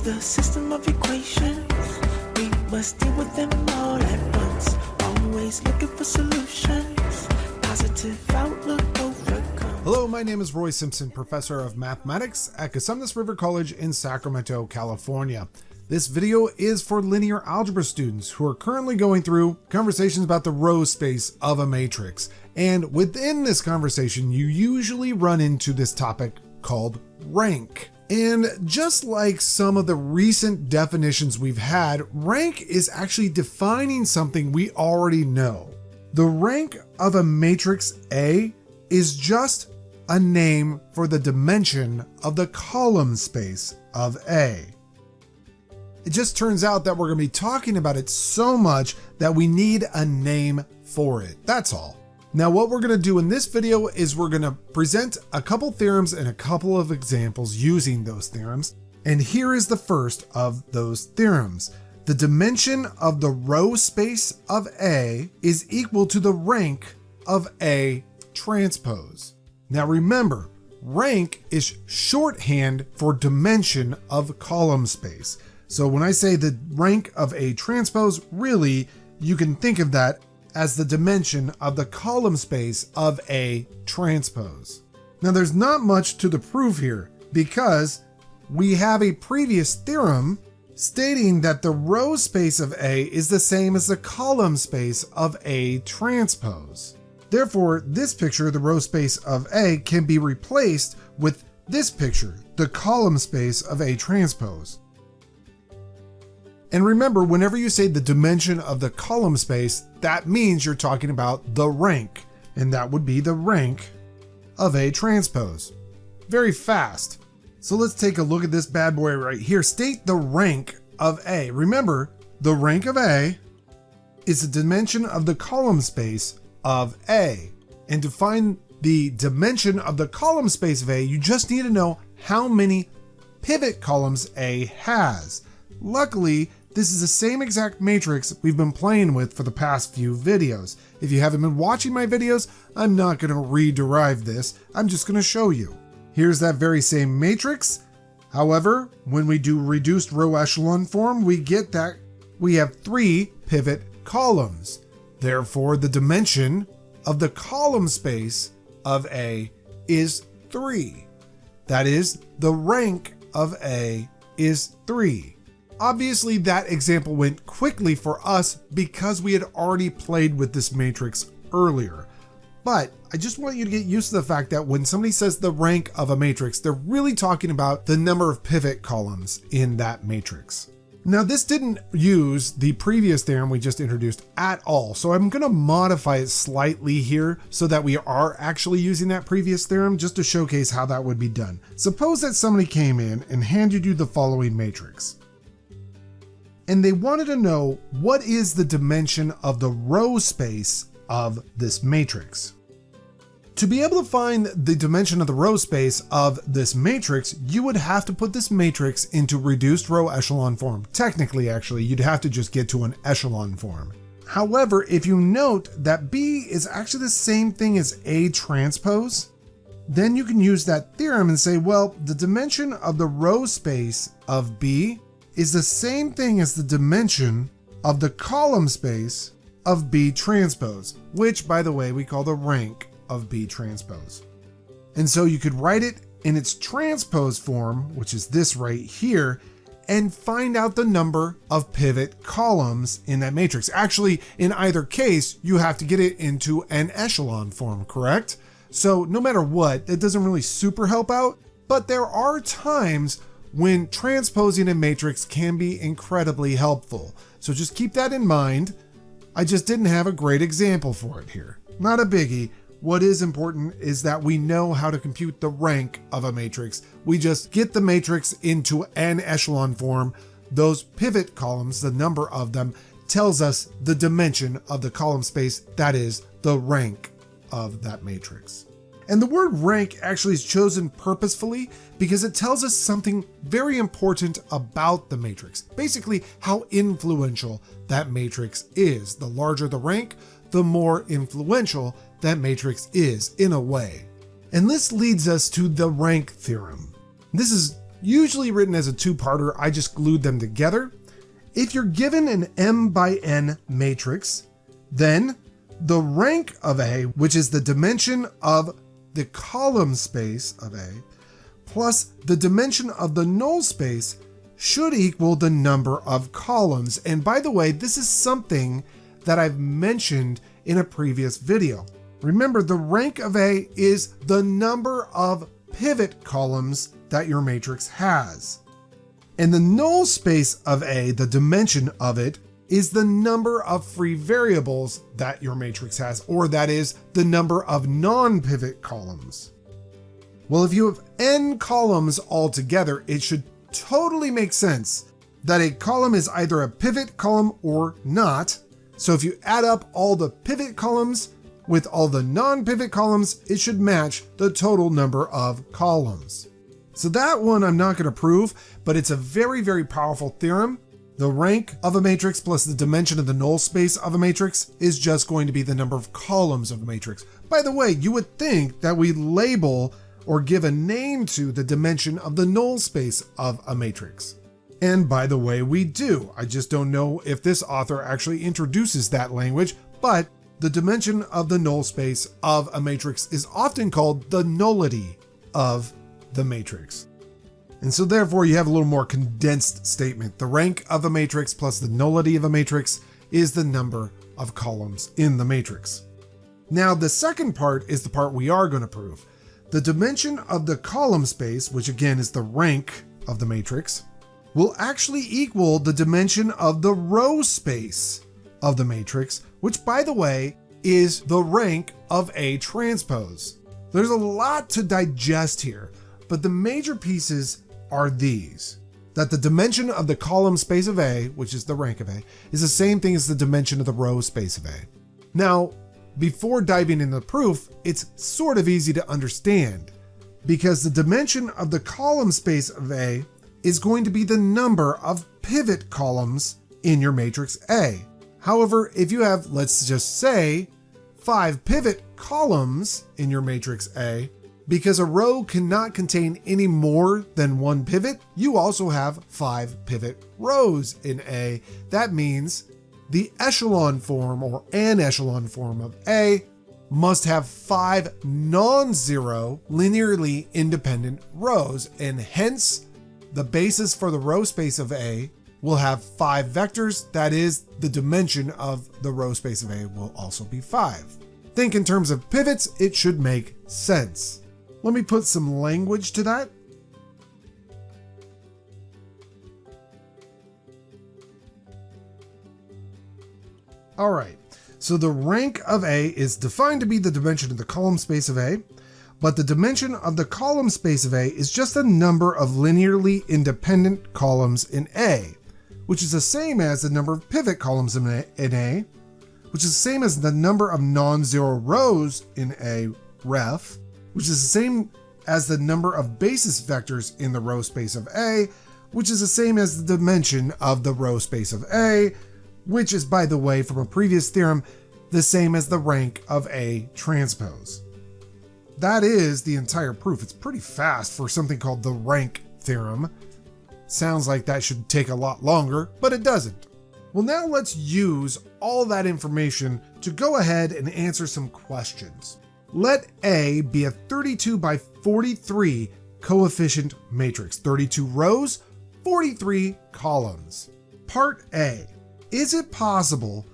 the system of equations. We must deal with them all at once. Always looking for solutions. Positive outlook overcome. Hello, my name is Roy Simpson, professor of mathematics at Cosumnes River College in Sacramento, California. This video is for linear algebra students who are currently going through conversations about the row space of a matrix. And within this conversation, you usually run into this topic called rank. And just like some of the recent definitions we've had, rank is actually defining something we already know. The rank of a matrix A is just a name for the dimension of the column space of A. It just turns out that we're going to be talking about it so much that we need a name for it. That's all. Now, what we're going to do in this video is we're going to present a couple theorems and a couple of examples using those theorems. And here is the first of those theorems. The dimension of the row space of A is equal to the rank of A transpose. Now remember, rank is shorthand for dimension of column space. So when I say the rank of A transpose, really, you can think of that as the dimension of the column space of A transpose. Now there's not much to the proof here because we have a previous theorem stating that the row space of A is the same as the column space of A transpose. Therefore, this picture, the row space of A, can be replaced with this picture, the column space of A transpose. And remember, whenever you say the dimension of the column space, that means you're talking about the rank, and that would be the rank of A transpose. Very fast. So let's take a look at this bad boy right here. State the rank of A. Remember, the rank of A is the dimension of the column space of A. And to find the dimension of the column space of A, you just need to know how many pivot columns A has. Luckily, this is the same exact matrix we've been playing with for the past few videos. If you haven't been watching my videos, I'm not going to rederive this. I'm just going to show you. Here's that very same matrix. However, when we do reduced row echelon form, we get that we have 3 pivot columns. Therefore, the dimension of the column space of A is 3. That is, the rank of A is 3. Obviously, that example went quickly for us because we had already played with this matrix earlier. But I just want you to get used to the fact that when somebody says the rank of a matrix, they're really talking about the number of pivot columns in that matrix. Now, this didn't use the previous theorem we just introduced at all, so I'm going to modify it slightly here so that we are actually using that previous theorem just to showcase how that would be done. Suppose that somebody came in and handed you the following matrix. And they wanted to know what is the dimension of the row space of this matrix. To be able to find the dimension of the row space of this matrix, you would have to put this matrix into reduced row echelon form. Technically, actually, you'd have to just get to an echelon form. However, if you note that B is actually the same thing as A transpose, then you can use that theorem and say, well, the dimension of the row space of B is the same thing as the dimension of the column space of B transpose, which, by the way, we call the rank of B transpose. And so you could write it in its transpose form, which is this right here, and find out the number of pivot columns in that matrix. Actually, in either case, you have to get it into an echelon form, correct? So no matter what, it doesn't really super help out, but there are times when transposing a matrix can be incredibly helpful. So just keep that in mind. I just didn't have a great example for it here. Not a biggie. What is important is that we know how to compute the rank of a matrix. We just get the matrix into an echelon form. Those pivot columns, the number of them, tells us the dimension of the column space, that is, the rank of that matrix. And the word rank actually is chosen purposefully because it tells us something very important about the matrix. Basically, how influential that matrix is. The larger the rank, the more influential that matrix is in a way. And this leads us to the rank theorem. This is usually written as a two-parter. I just glued them together. If you're given an m by n matrix, then the rank of A, which is the dimension of the column space of A, plus the dimension of the null space should equal the number of columns. And by the way, this is something that I've mentioned in a previous video. Remember, the rank of A is the number of pivot columns that your matrix has. And the null space of A, the dimension of it, is the number of free variables that your matrix has, or that is the number of non-pivot columns. Well, if you have n columns altogether, it should totally make sense that a column is either a pivot column or not. So if you add up all the pivot columns with all the non-pivot columns, it should match the total number of columns. So that one I'm not going to prove, but it's a very, very powerful theorem. The rank of a matrix plus the dimension of the null space of a matrix is just going to be the number of columns of a matrix. By the way, you would think that we label or give a name to the dimension of the null space of a matrix. And by the way, we do. I just don't know if this author actually introduces that language, but the dimension of the null space of a matrix is often called the nullity of the matrix. And so therefore you have a little more condensed statement. The rank of a matrix plus the nullity of a matrix is the number of columns in the matrix. Now the second part is the part we are going to prove. The dimension of the column space, which again is the rank of the matrix, will actually equal the dimension of the row space of the matrix, which by the way is the rank of A transpose. There's a lot to digest here, but the major pieces are these: that the dimension of the column space of A, which is the rank of A, is the same thing as the dimension of the row space of A. Now, before diving into the proof, it's sort of easy to understand because the dimension of the column space of A is going to be the number of pivot columns in your matrix A. However, if you have, let's just say, 5 pivot columns in your matrix A, because a row cannot contain any more than 1 pivot, you also have 5 pivot rows in A. That means the echelon form or an echelon form of A must have 5 non-zero linearly independent rows, and hence the basis for the row space of A will have 5 vectors. That is, the dimension of the row space of A will also be 5. Think in terms of pivots, it should make sense. Let me put some language to that. All right, so the rank of A is defined to be the dimension of the column space of A, but the dimension of the column space of A is just the number of linearly independent columns in A, which is the same as the number of pivot columns in A, which is the same as the number of non-zero rows in A ref, which is the same as the number of basis vectors in the row space of A, which is the same as the dimension of the row space of A, which is, by the way, from a previous theorem, the same as the rank of A transpose. That is the entire proof. It's pretty fast for something called the rank theorem. Sounds like that should take a lot longer, but it doesn't. Well, now let's use all that information to go ahead and answer some questions. Let A be a 32 by 43 coefficient matrix, 32 rows, 43 columns. Part A. Is it possible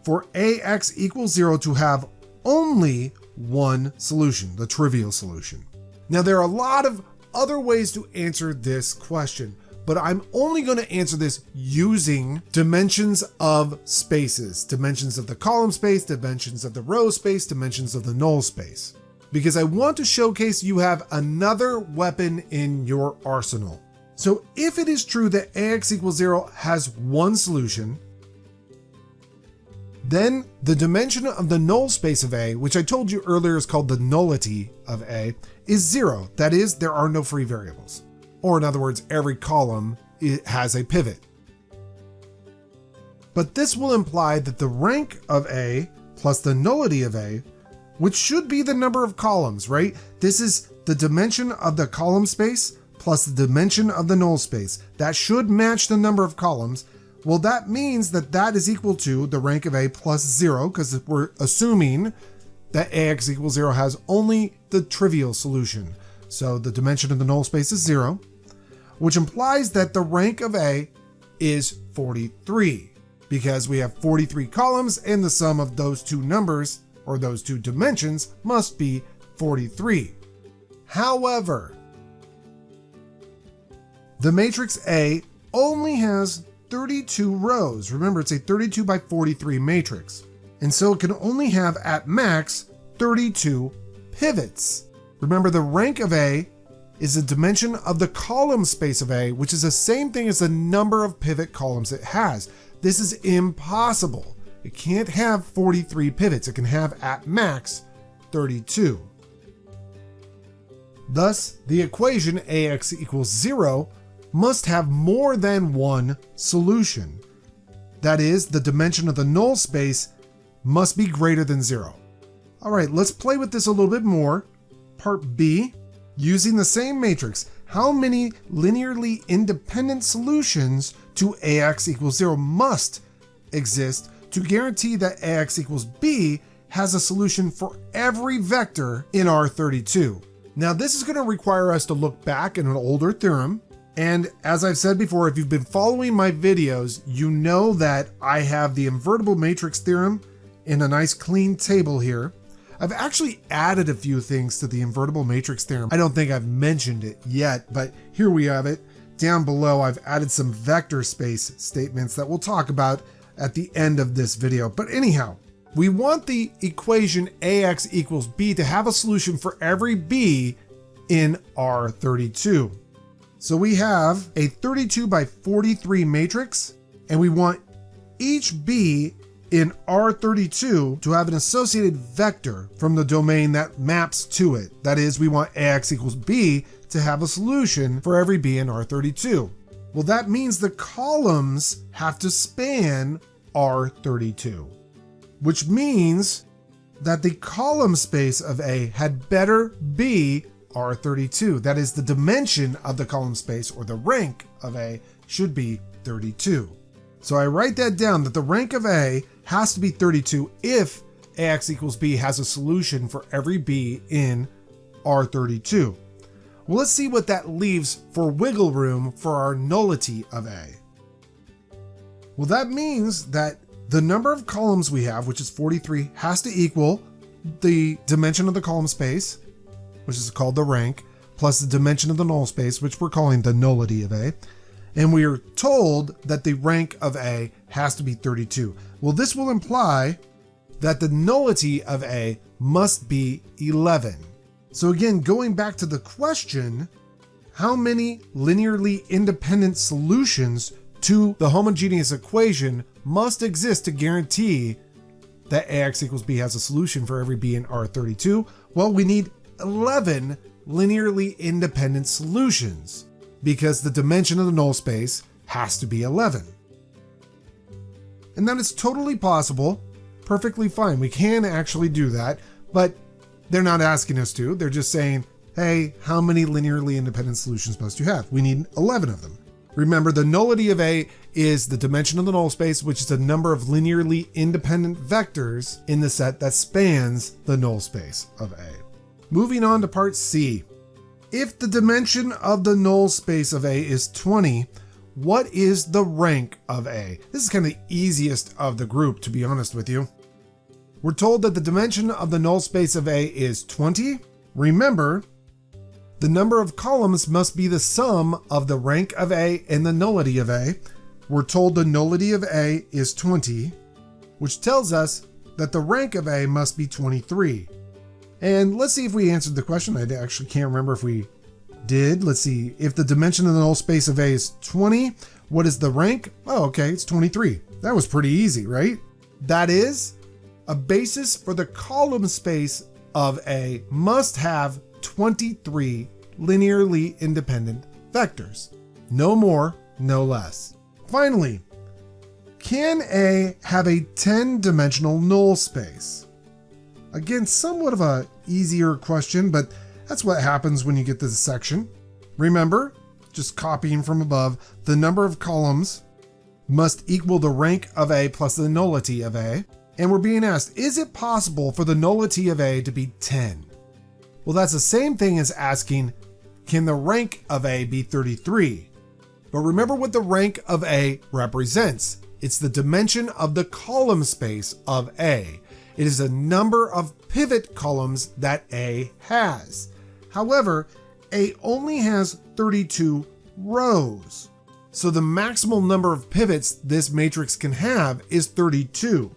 for AX equals 0 to have only one solution, the trivial solution? Now, there are a lot of other ways to answer this question, but I'm only going to answer this using dimensions of spaces, dimensions of the column space, dimensions of the row space, dimensions of the null space, because I want to showcase you have another weapon in your arsenal. So if it is true that AX equals 0 has one solution, then the dimension of the null space of A, which I told you earlier is called the nullity of A, is 0. That is, there are no free variables. Or in other words, every column has a pivot. But this will imply that the rank of A plus the nullity of A, which should be the number of columns, right? This is the dimension of the column space plus the dimension of the null space. That should match the number of columns. Well, that means that that is equal to the rank of A plus 0, because we're assuming that AX equals 0 has only the trivial solution. So the dimension of the null space is 0, which implies that the rank of A is 43, because we have 43 columns and the sum of those two numbers, or those two dimensions, must be 43. However, the matrix A only has 32 rows. Remember, it's a 32 by 43 matrix. And so it can only have at max 32 pivots. Remember, the rank of A is the dimension of the column space of A, which is the same thing as the number of pivot columns it has. This is impossible. It can't have 43 pivots. It can have at max 32. Thus, the equation AX equals 0 must have more than one solution. That is, the dimension of the null space must be greater than 0. All right, let's play with this a little bit more. Part B, using the same matrix, how many linearly independent solutions to AX equals 0 must exist to guarantee that AX equals B has a solution for every vector in R32? Now, this is going to require us to look back at an older theorem. And as I've said before, if you've been following my videos, you know that I have the invertible matrix theorem in a nice clean table here. I've actually added a few things to the invertible matrix theorem. I don't think I've mentioned it yet, but here we have it. Down below, I've added some vector space statements that we'll talk about at the end of this video. But anyhow, we want the equation AX equals B to have a solution for every B in R32. So we have a 32 by 43 matrix, and we want each B in R32 to have an associated vector from the domain that maps to it. That is, we want AX equals B to have a solution for every B in R32. Well, that means the columns have to span R32, which means that the column space of A had better be R32. That is, the dimension of the column space, or the rank of A, should be 32. So I write that down, that the rank of A has to be 32 if AX equals B has a solution for every B in R32. Well, let's see what that leaves for wiggle room for our nullity of A. Well, that means that the number of columns we have, which is 43, has to equal the dimension of the column space, which is called the rank, plus the dimension of the null space, which we're calling the nullity of A. And we are told that the rank of A has to be 32. Well, this will imply that the nullity of A must be 11. So again, going back to the question, how many linearly independent solutions to the homogeneous equation must exist to guarantee that AX equals B has a solution for every B in R32? Well, we need 11 linearly independent solutions, because the dimension of the null space has to be 11. And that is totally possible, perfectly fine. We can actually do that, but they're not asking us to. They're just saying, hey, how many linearly independent solutions must you have? We need 11 of them. Remember, the nullity of A is the dimension of the null space, which is the number of linearly independent vectors in the set that spans the null space of A. Moving on to part C. If the dimension of the null space of A is 20, what is the rank of A? This is kind of the easiest of the group, to be honest with you. We're told that the dimension of the null space of A is 20. Remember, the number of columns must be the sum of the rank of A and the nullity of A. We're told the nullity of A is 20, which tells us that the rank of A must be 23. And let's see if we answered the question. I actually can't remember if we did. Let's see. If the dimension of the null space of A is 20, what is the rank? Oh, okay, it's 23. That was pretty easy, right? That is, a basis for the column space of A must have 23 linearly independent vectors. No more, no less. Finally, can A have a 10-dimensional null space? Again, somewhat of a easier question, but that's what happens when you get to this section. Remember, just copying from above, the number of columns must equal the rank of A plus the nullity of A. And we're being asked, is it possible for the nullity of A to be 10? Well, that's the same thing as asking, can the rank of A be 33? But remember what the rank of A represents. It's the dimension of the column space of A. It is a number of pivot columns that A has. However, A only has 32 rows. So the maximal number of pivots this matrix can have is 32.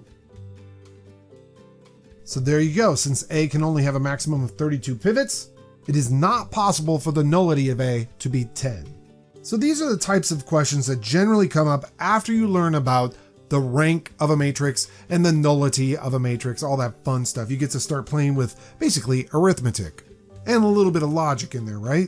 So there you go. Since A can only have a maximum of 32 pivots, it is not possible for the nullity of A to be 10. So these are the types of questions that generally come up after you learn about the rank of a matrix and the nullity of a matrix, all that fun stuff. You get to start playing with basically arithmetic and a little bit of logic in there, right?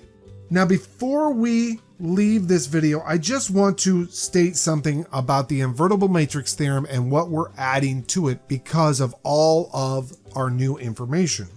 Now, before we leave this video, I just want to state something about the invertible matrix theorem and what we're adding to it because of all of our new information.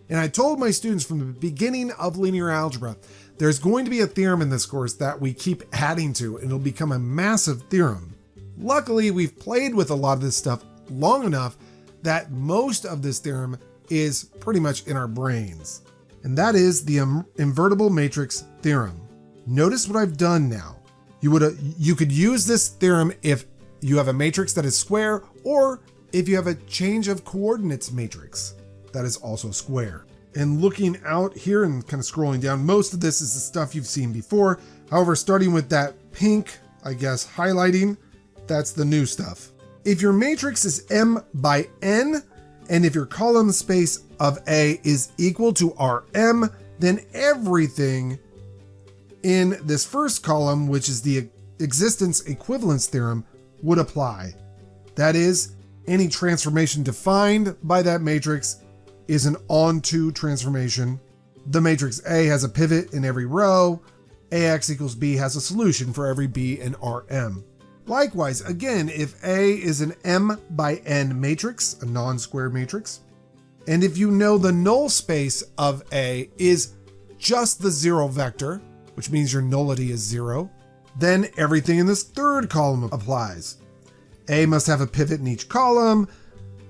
And I told my students from the beginning of linear algebra, there's going to be a theorem in this course that we keep adding to, and it'll become a massive theorem. Luckily, we've played with a lot of this stuff long enough that most of this theorem is pretty much in our brains. And that is the invertible matrix theorem. Notice what I've done now. You could use this theorem if you have a matrix that is square, or if you have a change of coordinates matrix that is also square. And looking out here and kind of scrolling down, most of this is the stuff you've seen before. However, starting with that pink, I guess, highlighting, that's the new stuff. If your matrix is M by N, and if your column space of A is equal to Rm, then everything in this first column, which is the existence equivalence theorem, would apply. That is, any transformation defined by that matrix is an onto transformation. The matrix A has a pivot in every row. Ax equals B has a solution for every B in Rm. Likewise, again, if A is an M by N matrix, a non-square matrix, and if you know the null space of A is just the zero vector, which means your nullity is 0, then everything in this third column applies. A must have a pivot in each column.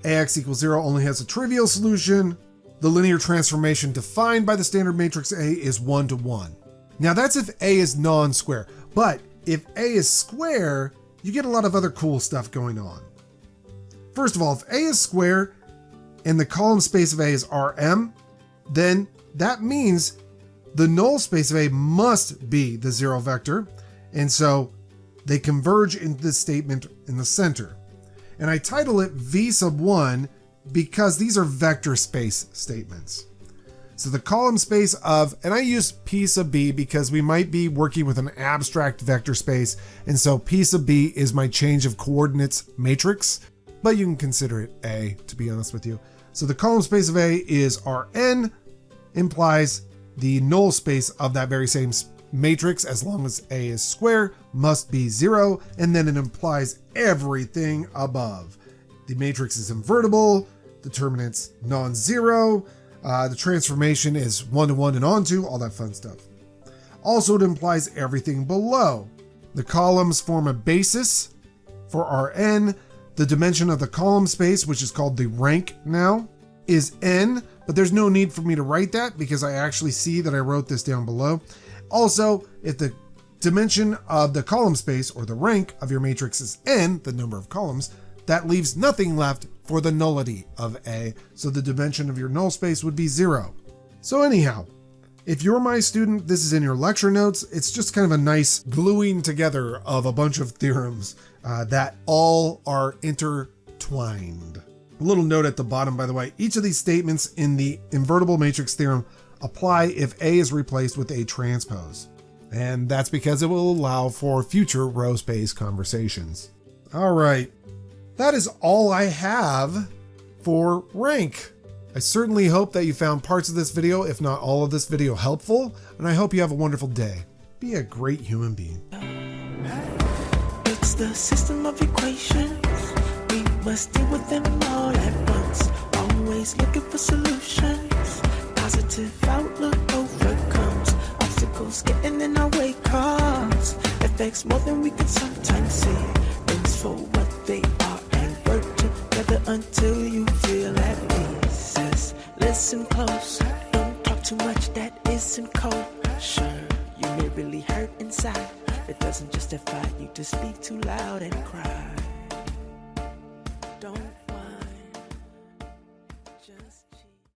Ax equals 0 only has a trivial solution. The linear transformation defined by the standard matrix A is 1 to 1. Now that's if A is non-square, but if A is square, you get a lot of other cool stuff going on. First of all, if A is square and the column space of A is Rm, then that means the null space of A must be the zero vector, and so they converge in this statement in the center. And I title it V sub 1 because these are vector space statements. So the column space of, and I use P sub B because we might be working with an abstract vector space, and so P sub B is my change of coordinates matrix, but you can consider it A, to be honest with you. So the column space of A is Rn, implies the null space of that very same matrix, as long as A is square, must be 0, and then it implies everything above. The matrix is invertible, determinant's non-zero, the transformation is 1 to 1 and onto, all that fun stuff. Also, it implies everything below. The columns form a basis for Rn. The dimension of the column space, which is called the rank now, is n, but there's no need for me to write that because I actually see that I wrote this down below. Also, if the dimension of the column space, or the rank of your matrix, is n, the number of columns, that leaves nothing left for the nullity of A, so the dimension of your null space would be 0. So anyhow, if you're my student, this is in your lecture notes. It's just kind of a nice gluing together of a bunch of theorems that all are intertwined. A little note at the bottom, by the way, each of these statements in the invertible matrix theorem apply if A is replaced with A transpose. And that's because it will allow for future row space conversations. All right, that is all I have for rank. I certainly hope that you found parts of this video, if not all of this video, helpful, and I hope you have a wonderful day. Be a great human being. It's the system of equations. We must deal with them all at once. Always looking for solutions. Positive outlook overcomes obstacles. obstacles getting in our way, cause affects more than we can sometimes see. Things for what they are and work together until you feel at peace. Says, listen close, don't talk too much that isn't cold. Sure, you may really hurt inside. It doesn't justify you to speak too loud and cry.